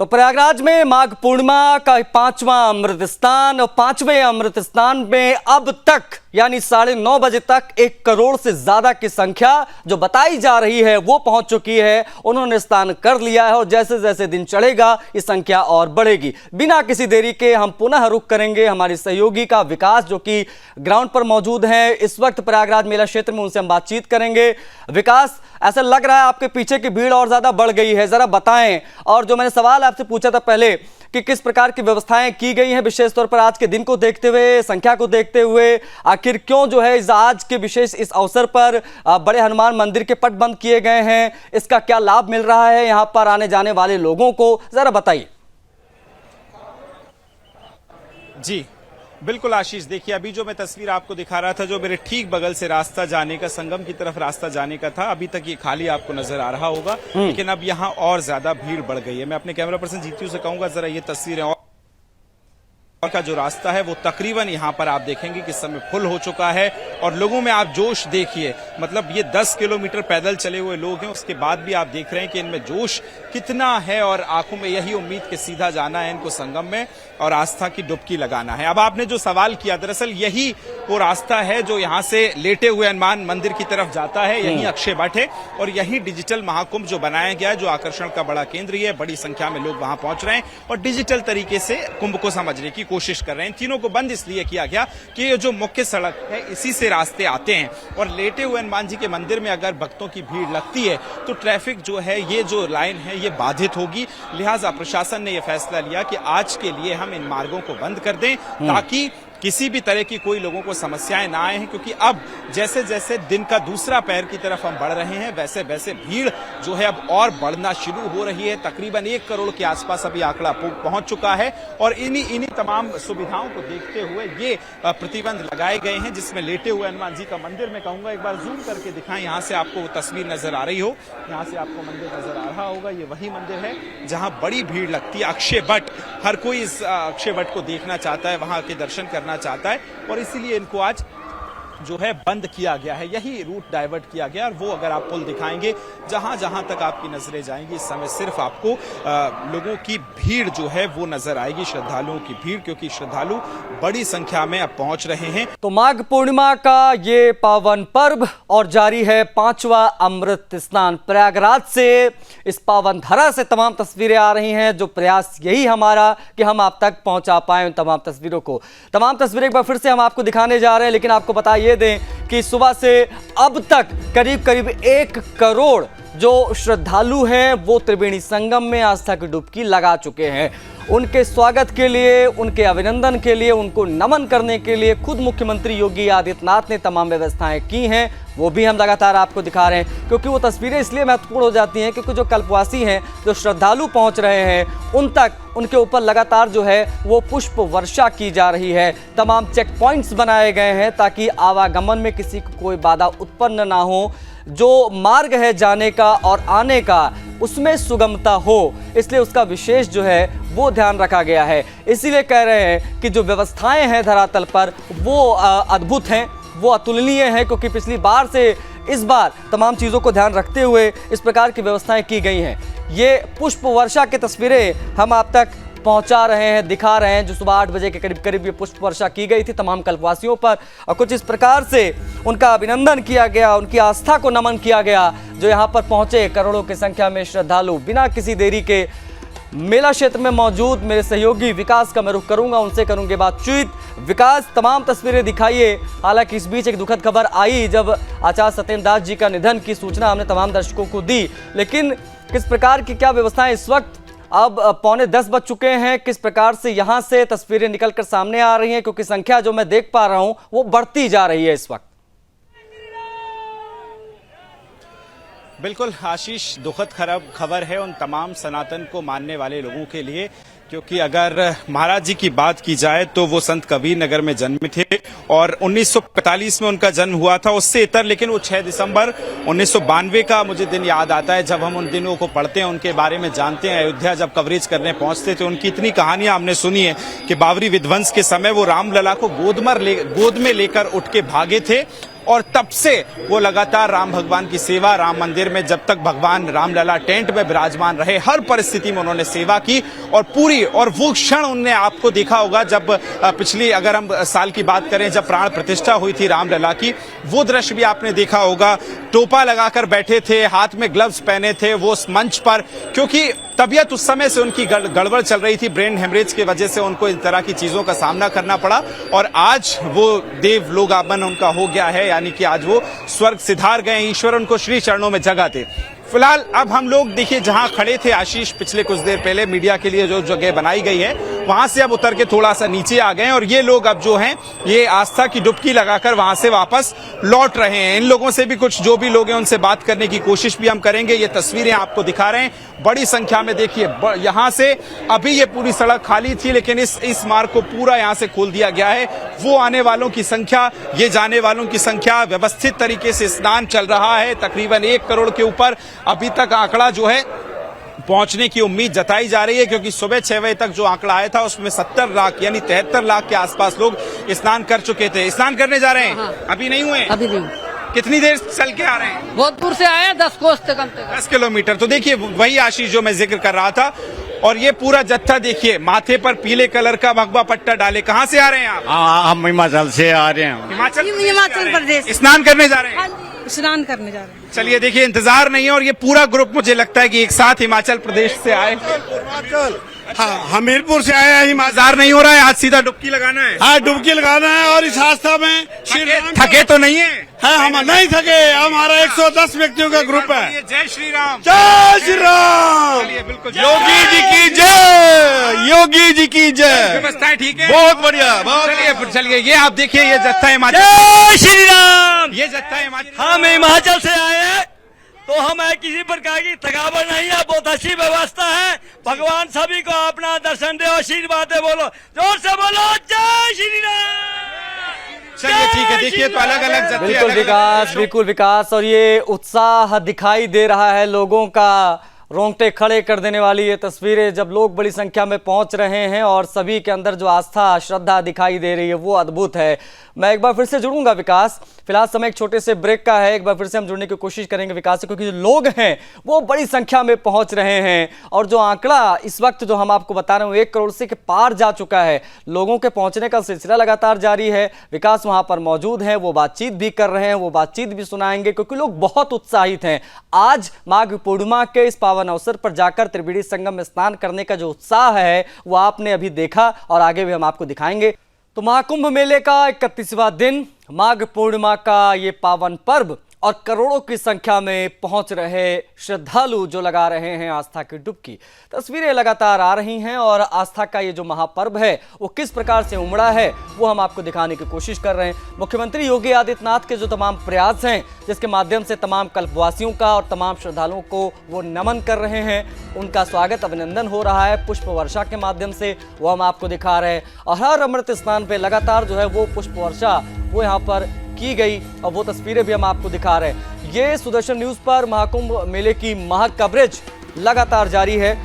तो प्रयागराज में माघ पूर्णिमा का 5वां अमृत स्नान और 5वें अमृत स्नान में अब तक यानी 9:30 बजे तक 1 करोड़ से ज्यादा की संख्या जो बताई जा रही है वो पहुंच चुकी है। उन्होंने स्नान कर लिया है और जैसे जैसे दिन चढ़ेगा ये संख्या और बढ़ेगी। बिना किसी देरी के हम पुनः रुख करेंगे हमारे सहयोगी का विकास जो कि ग्राउंड पर मौजूद है इस वक्त प्रयागराज मेला क्षेत्र में, उनसे हम बातचीत करेंगे। विकास, ऐसा लग रहा है आपके पीछे की भीड़ और ज्यादा बढ़ गई है, जरा बताएं। और जो मैंने सवाल आपसे पूछा था पहले कि किस प्रकार की व्यवस्थाएं की गई हैं विशेष तौर पर आज के दिन को देखते हुए, संख्या को देखते हुए, आखिर क्यों जो है इस आज के विशेष इस अवसर पर बड़े हनुमान मंदिर के पट बंद किए गए हैं, इसका क्या लाभ मिल रहा है यहां पर आने जाने वाले लोगों को, जरा बताइए। जी बिल्कुल आशीष, देखिए अभी जो मैं तस्वीर आपको दिखा रहा था, जो मेरे ठीक बगल से रास्ता जाने का, संगम की तरफ रास्ता जाने का था, अभी तक ये खाली आपको नजर आ रहा होगा, लेकिन अब यहाँ और ज्यादा भीड़ बढ़ गई है। मैं अपने कैमरा पर्सन जीतू से कहूंगा जरा ये तस्वीरें और का जो रास्ता है वो तकरीबन यहाँ पर आप देखेंगे कि इस समय फुल हो चुका है और लोगों में आप जोश देखिए, मतलब ये 10 किलोमीटर पैदल चले हुए लोग हैं, उसके बाद भी आप देख रहे हैं कि इनमें जोश कितना है और आंखों में यही उम्मीद कि सीधा जाना है इनको संगम में और आस्था की डुबकी लगाना है। अब आपने जो सवाल किया, दरअसल यही वो रास्ता है जो यहाँ से लेटे हुए हनुमान मंदिर की तरफ जाता है, यही अक्षय वट है और यही डिजिटल महाकुंभ जो बनाया गया है, जो आकर्षण का बड़ा केंद्र है। बड़ी संख्या में लोग वहां पहुंच रहे हैं और डिजिटल तरीके से कुंभ को समझने की कोशिश कर रहे हैं। तीनों को बंद इसलिए किया गया कि ये जो मुख्य सड़क है इसी से रास्ते आते हैं और लेटे हुए हनुमान जी के मंदिर में अगर भक्तों की भीड़ लगती है तो ट्रैफिक जो है, ये जो लाइन है ये बाधित होगी। लिहाजा प्रशासन ने यह फैसला लिया कि आज के लिए हम इन मार्गों को बंद कर दें ताकि किसी भी तरह की कोई लोगों को समस्याएं ना आए हैं, क्योंकि अब जैसे जैसे दिन का दूसरा पैर की तरफ हम बढ़ रहे हैं वैसे वैसे भीड़ जो है अब और बढ़ना शुरू हो रही है। तकरीबन 1 करोड़ के आसपास अभी आंकड़ा पहुंच चुका है और इन्हीं तमाम सुविधाओं को देखते हुए ये प्रतिबंध लगाए गए हैं, जिसमें लेटे हुए हनुमान जी का मंदिर मैं कहूंगा एक बार जूम करके दिखाएं। यहाँ से आपको तस्वीर नजर आ रही हो, यहाँ से आपको मंदिर नजर आ रहा होगा, ये वही मंदिर है जहाँ बड़ी भीड़ लगती है। अक्षय वट, हर कोई इस अक्षय वट को देखना चाहता है, वहां के दर्शन करना चाहता है और इसीलिए इनको आज जो है बंद किया गया है, यही रूट डाइवर्ट किया गया। और वो अगर आप पुल दिखाएंगे जहां जहां तक आपकी नजरें जाएंगी इस समय सिर्फ आपको लोगों की भीड़ जो है वो नजर आएगी, श्रद्धालुओं की भीड़, क्योंकि श्रद्धालु बड़ी संख्या में अब पहुंच रहे हैं। तो माघ पूर्णिमा का ये पावन पर्व और जारी है 5वां अमृत स्नान। प्रयागराज से इस पावन धरा से तमाम तस्वीरें आ रही हैं, जो प्रयास यही हमारा कि हम आप तक पहुंचा पाए उन तमाम तस्वीरों को। तमाम तस्वीरें एक बार फिर से हम आपको दिखाने जा रहे हैं, लेकिन आपको बताइए दें कि सुबह से अब तक करीब 1 करोड़ जो श्रद्धालु हैं वो त्रिवेणी संगम में आस्था की डुबकी लगा चुके हैं। उनके स्वागत के लिए, उनके अभिनंदन के लिए, उनको नमन करने के लिए खुद मुख्यमंत्री योगी आदित्यनाथ ने तमाम व्यवस्थाएं की हैं, वो भी हम लगातार आपको दिखा रहे हैं, क्योंकि वो तस्वीरें इसलिए महत्वपूर्ण हो जाती हैं क्योंकि जो कल्पवासी हैं, जो श्रद्धालु पहुंच रहे हैं, उन तक उनके ऊपर लगातार जो है वो पुष्प वर्षा की जा रही है। तमाम चेक पॉइंट्स बनाए गए हैं ताकि आवागमन में किसी को कोई बाधा उत्पन्न ना हो, जो मार्ग है जाने का और आने का उसमें सुगमता हो, इसलिए उसका विशेष जो है वो ध्यान रखा गया है। इसीलिए कह रहे हैं कि जो व्यवस्थाएं हैं धरातल पर वो अद्भुत हैं, वो अतुलनीय हैं, क्योंकि पिछली बार से इस बार तमाम चीज़ों को ध्यान रखते हुए इस प्रकार की व्यवस्थाएं की गई हैं। ये पुष्प वर्षा की तस्वीरें हम आप तक पहुंचा रहे हैं, दिखा रहे हैं, जो सुबह 8 बजे के करीब ये पुष्प वर्षा की गई थी तमाम कल्पवासियों पर और कुछ इस प्रकार से उनका अभिनंदन किया गया, उनकी आस्था को नमन किया गया। जो यहाँ पर पहुंचे करोड़ों की संख्या में श्रद्धालु, बिना किसी देरी के मेला क्षेत्र में मौजूद मेरे सहयोगी विकास का मैं रुख करूंगा, उनसे करूंगे बातचीत। विकास, तमाम तस्वीरें दिखाइए। हालांकि इस बीच एक दुखद खबर आई जब आचार्य सत्येंद्र दास जी का निधन की सूचना हमने तमाम दर्शकों को दी, लेकिन किस प्रकार की क्या व्यवस्थाएं इस वक्त, अब 9:45 बज चुके हैं, किस प्रकार से यहां से तस्वीरें निकलकर सामने आ रही हैं, क्योंकि संख्या जो मैं देख पा रहा हूं वो बढ़ती जा रही है इस वक्त। बिल्कुल आशीष, दुखद खबर है उन तमाम सनातन को मानने वाले लोगों के लिए, क्योंकि अगर महाराज जी की बात की जाए तो वो संत कबीर नगर में जन्मे थे और 1945 में उनका जन्म हुआ था, उससे इतर, लेकिन वो 6 दिसंबर 1992 का मुझे दिन याद आता है जब हम उन दिनों को पढ़ते हैं, उनके बारे में जानते हैं। अयोध्या जब कवरेज करने पहुंचते थे, उनकी इतनी कहानियां हमने सुनी है कि बाबरी विध्वंस के समय वो रामलला को गोद में लेकर उठ के भागे थे और तब से वो लगातार राम भगवान की सेवा, राम मंदिर में जब तक भगवान रामलला टेंट में विराजमान रहे हर परिस्थिति में उन्होंने सेवा की और पूरी, और वो क्षण उनने आपको देखा होगा जब पिछली, अगर हम साल की बात करें, जब प्राण प्रतिष्ठा हुई थी रामलला की, वो दृश्य भी आपने देखा होगा। टोपा लगाकर बैठे थे, हाथ में ग्लव्स पहने थे वो उस मंच पर, क्योंकि तबीयत उस समय से उनकी गड़बड़ चल रही थी, ब्रेन हेमरेज की वजह से उनको इन तरह की चीजों का सामना करना पड़ा और आज वो देव लोकागमन उनका हो गया है, यानी कि आज वो स्वर्ग सिधार गए, ईश्वर उनको श्री चरणों में जगह थे। फिलहाल अब हम लोग देखिए जहां खड़े थे आशीष पिछले कुछ देर पहले मीडिया के लिए जो जगह बनाई गई है वहां से अब उतर के थोड़ा सा नीचे आ गए और ये लोग अब जो हैं ये आस्था की डुबकी लगाकर वहां से वापस लौट रहे हैं। इन लोगों से भी कुछ जो भी लोग हैं उनसे बात करने की कोशिश भी हम करेंगे। ये तस्वीरें आपको दिखा रहे हैं, बड़ी संख्या में देखिए यहां से अभी ये पूरी सड़क खाली थी लेकिन इस मार्ग को पूरा यहां से खोल दिया गया है। वो आने वालों की संख्या, ये जाने वालों की संख्या, व्यवस्थित तरीके से स्नान चल रहा है। तकरीबन 1 करोड़ के ऊपर अभी तक आंकड़ा जो है पहुंचने की उम्मीद जताई जा रही है, क्योंकि सुबह 6 बजे तक जो आंकड़ा आया था उसमें 70 लाख यानी 73 लाख के आसपास लोग स्नान कर चुके थे। स्नान करने जा रहे हैं? हाँ। अभी नहीं हुए? अभी नहीं। कितनी देर चल के आ रहे हैं? बहुत दूर से आए हैं, 10 कोस तक 10 किलोमीटर। तो देखिए वही आशीष जो मैं जिक्र कर रहा था, और ये पूरा जत्था देखिए माथे पर पीले कलर का भगवा पट्टा डाले। कहाँ से आ रहे हैं आप? हम हिमाचल से आ रहे हैं। हिमाचल प्रदेश स्नान करने जा रहे हैं? स्नान करने जा रहे हैं। चलिए देखिए इंतजार नहीं है और ये पूरा ग्रुप मुझे लगता है कि एक साथ हिमाचल प्रदेश से आए। हाँ, हमीरपुर से आए हैं। इंतजार नहीं हो रहा है, आज सीधा डुबकी लगाना है। हाँ, डुबकी लगाना है और इस आस्था में थके तो नहीं है? हम नहीं थके, हमारा 110 व्यक्तियों का ग्रुप है। जय श्री राम। जय श्री राम। चलिए बिल्कुल। योगी जी की जय, योगी जी की जय। व्यवस्थाएं ठीक है? बहुत बढ़िया। चलिए चलिए, ये आप देखिए ये जत्था हिमाचल, जय श्री राम। ये जत्था हिमाचल। हम हिमाचल से आए हैं तो हमें किसी प्रकार की थकावट नहीं है, बहुत अच्छी व्यवस्था है। भगवान सभी को अपना दर्शन दे, आशीर्वाद दे। बोलो जोर से, बोलो जय श्री राम। चलिए ठीक है, देखिए तो अलग अलग जत्थे, बिल्कुल विकास, बिल्कुल विकास, और ये उत्साह दिखाई दे रहा है लोगों का, रोंगटे खड़े कर देने वाली ये तस्वीरें जब लोग बड़ी संख्या में पहुंच रहे हैं और सभी के अंदर जो आस्था, श्रद्धा दिखाई दे रही है वो अद्भुत है। मैं एक बार फिर से जुड़ूंगा विकास, फिलहाल समय एक छोटे से ब्रेक का है, एक बार फिर से हम जुड़ने की कोशिश करेंगे विकास से, क्योंकि जो लोग हैं वो बड़ी संख्या में पहुंच रहे हैं और जो आंकड़ा इस वक्त जो हम आपको बता रहे हैं 1 करोड़ से के पार जा चुका है। लोगों के पहुंचने का सिलसिला लगातार जारी है। विकास वहां पर मौजूद है, वो बातचीत भी कर रहे हैं, वो बातचीत भी सुनाएंगे, क्योंकि लोग बहुत उत्साहित हैं। आज माघ पूर्णिमा के इस पावन अवसर पर जाकर त्रिवेणी संगम में स्नान करने का जो उत्साह है वो आपने अभी देखा और आगे भी हम आपको दिखाएंगे। तो महाकुंभ मेले का 31वां दिन, माघ पूर्णिमा का ये पावन पर्व और करोड़ों की संख्या में पहुंच रहे श्रद्धालु जो लगा रहे हैं आस्था की डुबकी। तस्वीरें लगातार आ रही हैं और आस्था का ये जो महापर्व है वो किस प्रकार से उमड़ा है वो हम आपको दिखाने की कोशिश कर रहे हैं। मुख्यमंत्री योगी आदित्यनाथ के जो तमाम प्रयास हैं जिसके माध्यम से तमाम कल्पवासियों का और तमाम श्रद्धालुओं को वो नमन कर रहे हैं, उनका स्वागत अभिनंदन हो रहा है पुष्प वर्षा के माध्यम से, वो हम आपको दिखा रहे हैं। और हर अमृत स्नान पे लगातार जो है वो पुष्प वर्षा वो यहाँ पर की गई और वो तस्वीरें भी हम आपको दिखा रहे हैं। ये सुदर्शन न्यूज पर महाकुंभ मेले की महा कवरेज लगातार जारी है।